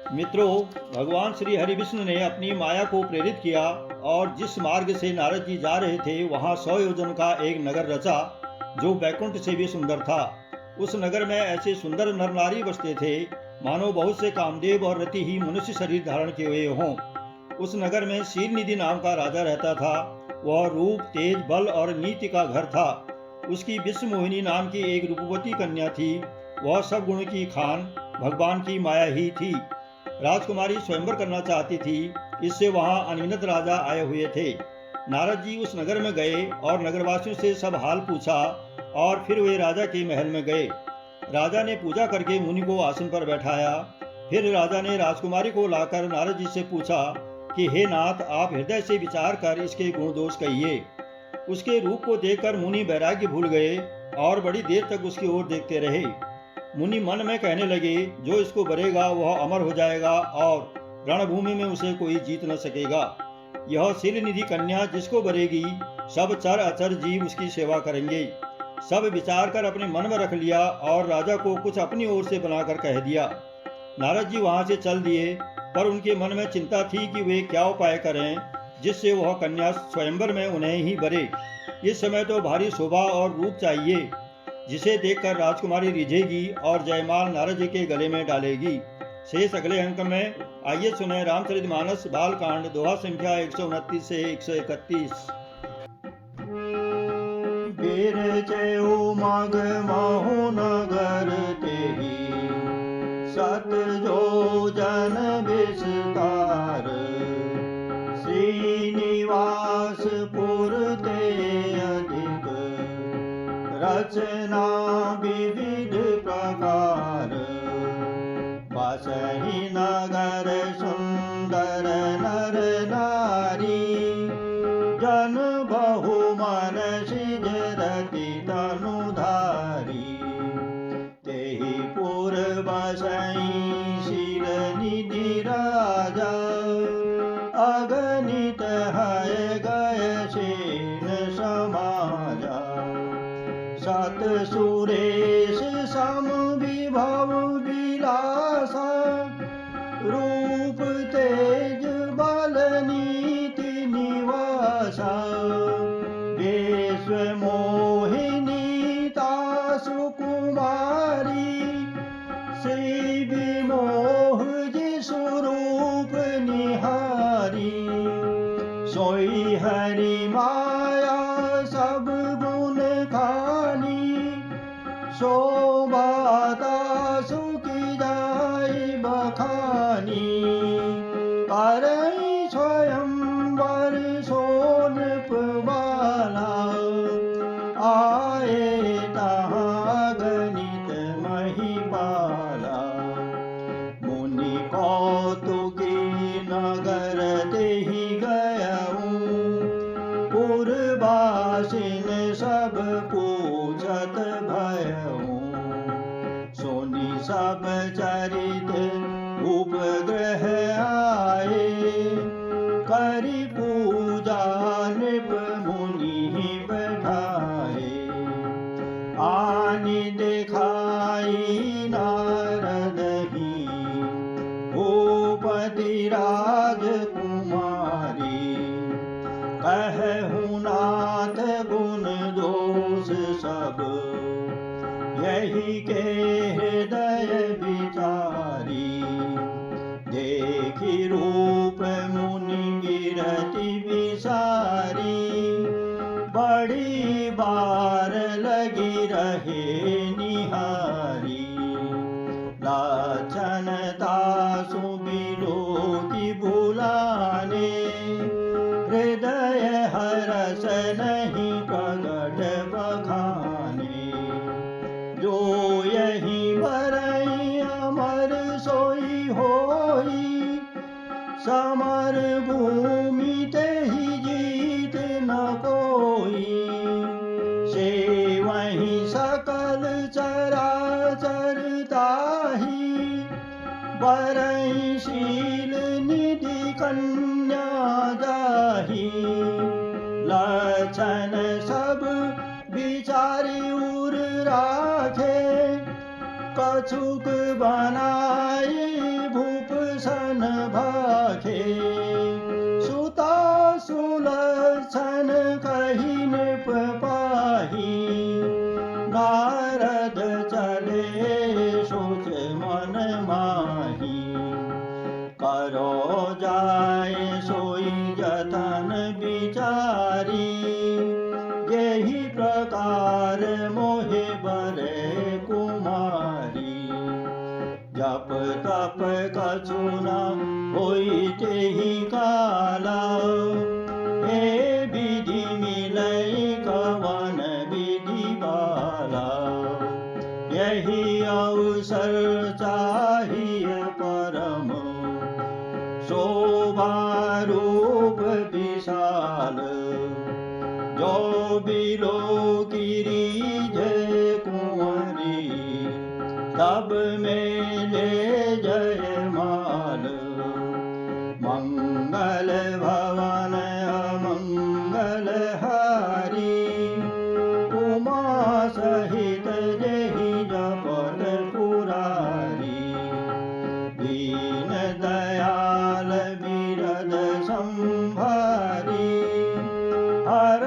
मित्रों, भगवान श्री हरि विष्णु ने अपनी माया को प्रेरित किया और जिस मार्ग से नारद जी जा रहे थे वहां 100 योजन का एक नगर रचा जो बैकुंठ से भी सुंदर था। उस नगर में ऐसे सुंदर नर नारी बसते थे मानो बहुत से कामदेव और रति ही मनुष्य शरीर धारण किए हुए हों। उस नगर में शीलनिधि नाम का राजा रहता था। वह रूप, तेज, बल और नीति का घर था। उसकी विश्व मोहिनी नाम की एक रूपवती कन्या थी। वह सब गुण की खान भगवान की माया ही थी। राजकुमारी स्वयंवर करना चाहती थी, इससे वहां अनगिनत राजा आए हुए थे। नारद जी उस नगर में गए और नगरवासियों से सब हाल पूछा और फिर वे राजा के महल में गए। राजा ने पूजा करके मुनि को आसन पर बैठाया। फिर राजा ने राजकुमारी को लाकर नारद जी से पूछा कि हे नाथ, आप हृदय से विचार कर इसके गुण दोष कहिए। उसके रूप को देखकर मुनि वैराग्य भूल गए और बड़ी देर तक उसकी ओर देखते रहे। मुनि मन में कहने लगे, जो इसको बरेगा वह अमर हो जाएगा और रणभूमि में उसे कोई जीत न सकेगा। यह शीलनिधि कन्या जिसको बरेगी सब चर अचर जीव उसकी सेवा करेंगे। सब विचार कर अपने मन में रख लिया और राजा को कुछ अपनी ओर से बनाकर कह दिया। नारद जी वहां से चल दिए, पर उनके मन में चिंता थी कि वे क्या उपाय करें जिससे वह कन्या स्वयंवर में उन्हें ही बरे। इस समय तो भारी शोभा और रूप चाहिए जिसे देखकर राजकुमारी रिझेगी और जयमाल नारद जी के गले में डालेगी। शेष अगले अंक में। आइए सुने रामचरितमानस बालकांड दोहा संख्या 129 से 131। माघ महु नगर तेहि सत योजन विस्तार श्रीनिवास पुर ते अधिक रचना विविध प्रकार बसहि नगर सुंदर नर नारी जन बहु मन सिजरति तनुधारी तेहि पुर बसहि शीलनिधि राजा अगणित है गय सेन समाजा सत सुरेश सम विभव विलासा रूप तेज बल नीति निवासा विश्व मोहिनी तासु कुमारी श्री विमोह जिसु रूप निहारी सोई हरि माया सब गुण खानी शोभाता सुखी जाय बखानी करई स्वयंवर सोनप बाला आए तहाँ गणित महिपाला मुनि कौतुकी नगर तेहि गयऊँ पुरवासिन सब पूछत भयऊँ सोनी सब चरित उपग्रह आए करि पूजा नृप मुनि बैठाए आनि दिखाई नारद ही भूपति राजकुमारी कहु नाथ गुण दोष सब यही के हृदय विचारी देखी रूप मुनि गिरति विसारी बड़ी बार लगी रहे निहारी लाछनता सुबिलोकी बुलाने हृदय हरस नहीं प्रगट बखाने जो यही बरई अमर सोई होई समर भूमि तेहि जीत न कोई से वही सकल चराचर ताहि बरई शील निधि कन्या जाहि लक्षण सब विचारी उर राखे कछुक बनाई भूप मन भाखे सुता सुलक्षण कही नृप पाही नारद चले सोच मन माही करो जाए सोई जतन विचारी यही प्रकार मोहे बरे कुमारी जप तप कछु न होई तेहि काला हे विधि मिलई कवन विधि बाला यही अवसर चाहिए परम शोभा रूप विशाल जो बिलो गिरिज कुंवरी तब में ले जय माल मंगल भवन अमंगल हारी उमा सहित जहि जपत पुरारी दीन दयाल बिरद संभारी हर